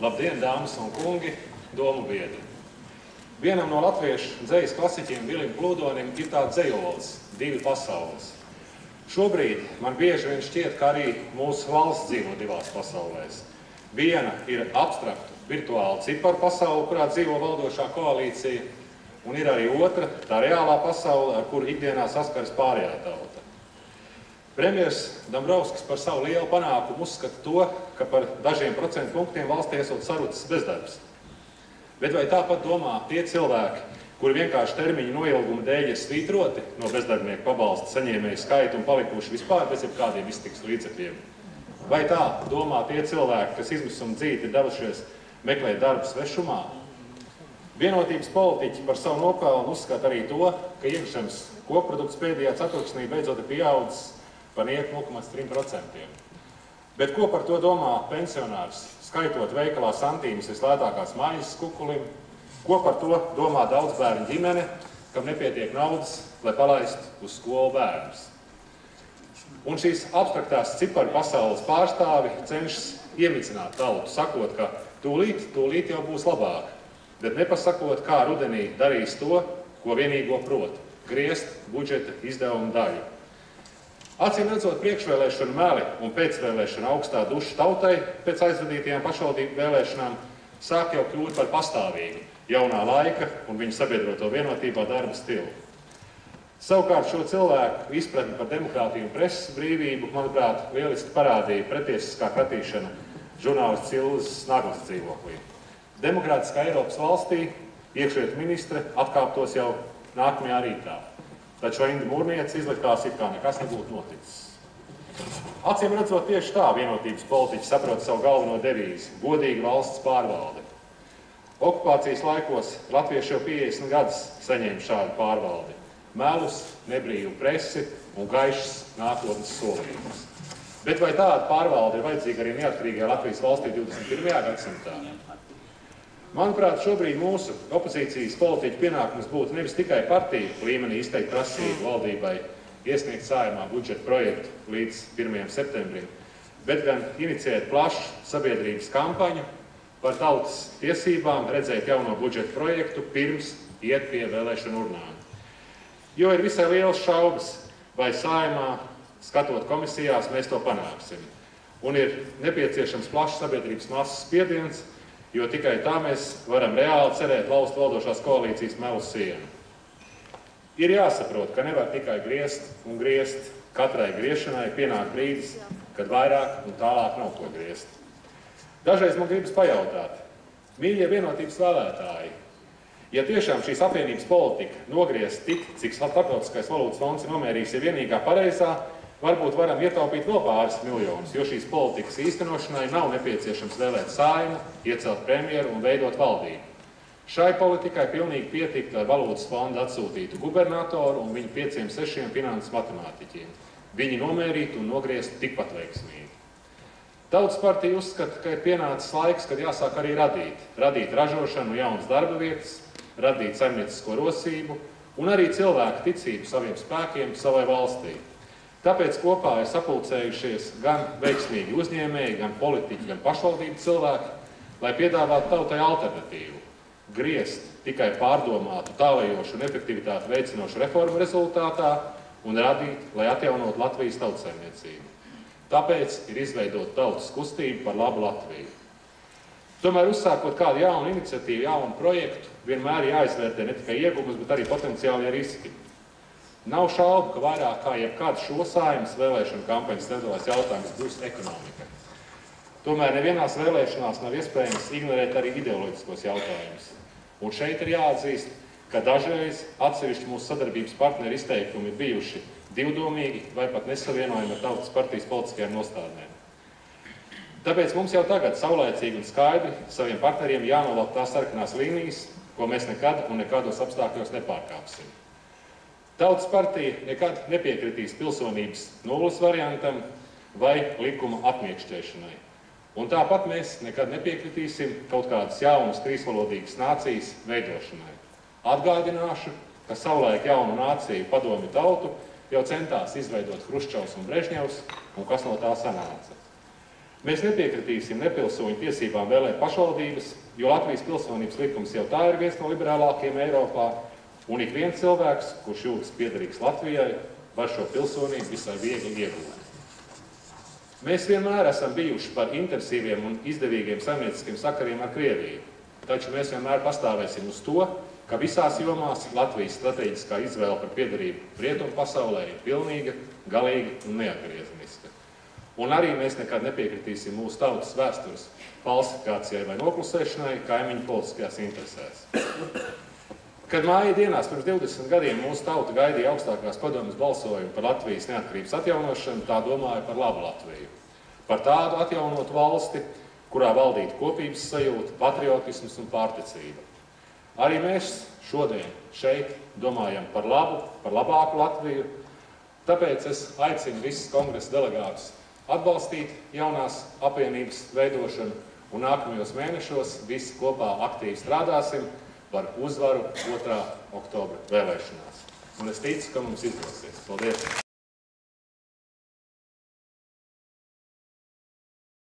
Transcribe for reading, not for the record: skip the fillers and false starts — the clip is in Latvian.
Labdien, dāmas un kungi, domu biedri! Vienam no latviešu dzejas klasiķiem Vilim Plūdonim ir tāds dzejolis – divi pasaules. Šobrīd man bieži vien šķiet, ka arī mūsu valsts dzīvo divās pasaulēs. Viena ir abstraktu, virtuāla ciparu pasaule, kurā dzīvo valdošā koalīcija, un ir arī otra, tā reālā pasaule, ar kuru ikdienā saskaras pārējā tauta. Premjers Dombrovskis par savu lielu panākumu uzskata to, ka par dažiem procentu punktiem valstī esot sarucis bezdarbs. Bet vai tāpat domā tie cilvēki, kuri vienkārši termiņu noilguma dēļ ir svītroti no bezdarbnieku pabalsta saņēmēju skaita un palikuši vispār bez jebkādiem iztikas līdzekļiem? Vai tā domā tie cilvēki, kas izmisuma dzīti ir devušies meklēt darbu svešumā? Vienotības politiķi par savu nopelnu uzskata arī to, ka iekšzemes koprodukts pēdējā ceturksnī beidzot ir pieaudzis par 0,3%. Bet ko par to domā pensionārs, skaitot veikalā santīmus vislētākās maizes kukulim? Ko par to domā daudzbērnu ģimene, kam nepietiek naudas, lai palaistu uz skolu bērnus? Un šīs abstraktās ciparu pasaules pārstāvi cenšas iemicināt tautu, sakot, ka tūlīt jau būs labāk, bet nepasakot, kā rudenī darīs to, ko vienīgo prot – griezt budžeta izdevumu daļu. Acīm redzot, priekšvēlēšanu meli un pēcvēlēšanu augstā duša tautai pēc aizvadītajām pašvaldību vēlēšanām sāk jau kļūt par pastāvīgu jaunā laika un viņu sabiedroto vienotībā darba stilu. Savukārt šo cilvēku izpratni par demokrātiju un preses brīvību, manuprāt, lieliski parādīja pretiesiskā kratīšana žurnālists Ilzes Naglas dzīvoklī. Demokrātiskā Eiropas valstī iekšlietu ministre atkāptos jau nākamajā rītā. Taču Inda Mūrniece izliktās, it kā nekas nebūtu noticis. Acīm redzot, tieši tā vienotības politiķi saprot savu galveno devīzi – godīga valsts pārvalde. Okupācijas laikos latvieši jau 50 gadus saņēma šādu pārvaldi – melus, nebrīvu presi un gaišas nākotnes solījumus. Bet vai tāda pārvalde ir vajadzīga arī neatkarīgajā Latvijas valstī 21. gadsimtā? Manuprāt, šobrīd mūsu opozīcijas politiķu pienākums būtu nevis tikai partiju līmenī izteikt prasību valdībai iesniegt Saeimā budžeta projektu līdz 1. septembrim, bet gan iniciēt plašu sabiedrības kampaņu par tautas tiesībām redzēt jauno budžeta projektu pirms iet pie vēlēšanu urnām. Jo ir visai liels šaubas, vai Saeimā, skatot komisijās, mēs to panāksim. Un ir nepieciešams plašs sabiedrības masas spiediens, jo tikai tā mēs varam reāli cerēt lauzt valdošās koalīcijas melu sienu. Ir jāsaprot, ka nevar tikai griezt un griezt. Katrai griešanai pienāk brīdis, kad vairāk un tālāk nav ko griezt. Dažreiz man gribas pajautāt, mīļie vienotības vēlētāji, ja tiešām šīs apvienības politika nogriezt tik, cik Starptautiskais valūtas fonds ir nomērījis, ir vienīgā pareizā, varbūt varam ietaupīt vēl pāris miljonus, jo šīs politikas īstenošanai nav nepieciešams vēlēt Saeimu, iecelt premjeru un veidot valdību. Šai politikai pilnīgi pietiktu, lai valūtas fonda atsūtītu gubernatoru un viņu 5-6 finanses matemātiķiem. Viņi nomērītu un nogrieztu tikpat veiksmīgi. Tautas partija uzskata, ka ir pienācis laiks, kad jāsāk arī radīt ražošanu, jaunas darba vietas, radīt saimniecisko rosību un arī cilvēku ticību saviem spēkiem, savai valstī. Tāpēc kopā ir sapulcējušies gan veiksmīgi uzņēmēji, gan politiķi, gan pašvaldību cilvēki, lai piedāvātu tautai alternatīvu. Griezt tikai pārdomātu, tālējošu un efektivitāti veicinošu reformu rezultātā un radīt, lai atjaunot Latvijas tautsaimniecību. Tāpēc ir izveidot tautas kustību par labu Latviju. Tomēr uzsākot kādu jaunu iniciatīvu, jaunu projektu, vienmēr jāizvērtē ne tikai ieguvumus, bet arī potenciālie riski. Nav šaubu, ka vairāk kā jebkad šo Saeimas vēlēšanu kampaņas centrālais jautājums būs ekonomika. Tomēr nevienās vēlēšanās nav iespējams ignorēt arī ideoloģiskos jautājumus. Un šeit ir jāatzīst, ka dažreiz atsevišķi mūsu sadarbības partneri izteikumi ir bijuši divdomīgi vai pat nesavienojami ar Tautas partijas politiskajām nostādnēm. Tāpēc mums jau tagad saulēcīgi un skaidri saviem partneriem jānovelk tās sarkanās līnijas, ko mēs nekad un nekādos apstākļos nepārkāpsim. Tautas partija nekad nepiekritīs pilsonības nulles variantam vai likuma atmiekšķēšanai. Un tāpat mēs nekad nepiekritīsim kaut kādas jaunas trīsvalodīgas nācijas veidošanai. Atgādināšu, ka savulaik jaunu nāciju padomju tautu jau centās izveidot Hruščovs un Brežņevs, un kas no tā sanāca. Mēs nepiekritīsim nepilsoņu tiesībām vēlēt pašvaldības, jo Latvijas pilsonības likums jau tā ir viens no liberālākajiem Eiropā, un ik viens cilvēks, kurš jūtas piederīgs Latvijai, var šo pilsonību visai viegli iegūt. Mēs vienmēr esam bijuši par intensīviem un izdevīgiem saimnieciskiem sakariem ar Krieviju, taču mēs vienmēr pastāvēsim uz to, ka visās jomās Latvijas strateģiskā izvēle par piederību rietumu pasaulē ir pilnīga, galīga un neatgriezeniska. Un arī mēs nekad nepiekritīsim mūsu tautas vēstures falsifikācijai vai noklusēšanai kaimiņu politiskajās interesēs. Kad māja dienās pirms 20 gadiem mūsu tauta gaidīja augstākās padomes balsojumu par Latvijas neatkarības atjaunošanu, tā domāja par labu Latviju. Par tādu atjaunotu valsti, kurā valdītu kopības sajūta, patriotisms un pārticība. Arī mēs šodien šeit domājam par labu, par labāku Latviju, tāpēc es aicinu visus kongresa delegātus atbalstīt jaunās apvienības veidošanu un nākamajos mēnešos visi kopā aktīvi strādāsim par uzvaru 2. oktobra vēlēšanās. Un es ticu, ka mums izdosies. Paldies!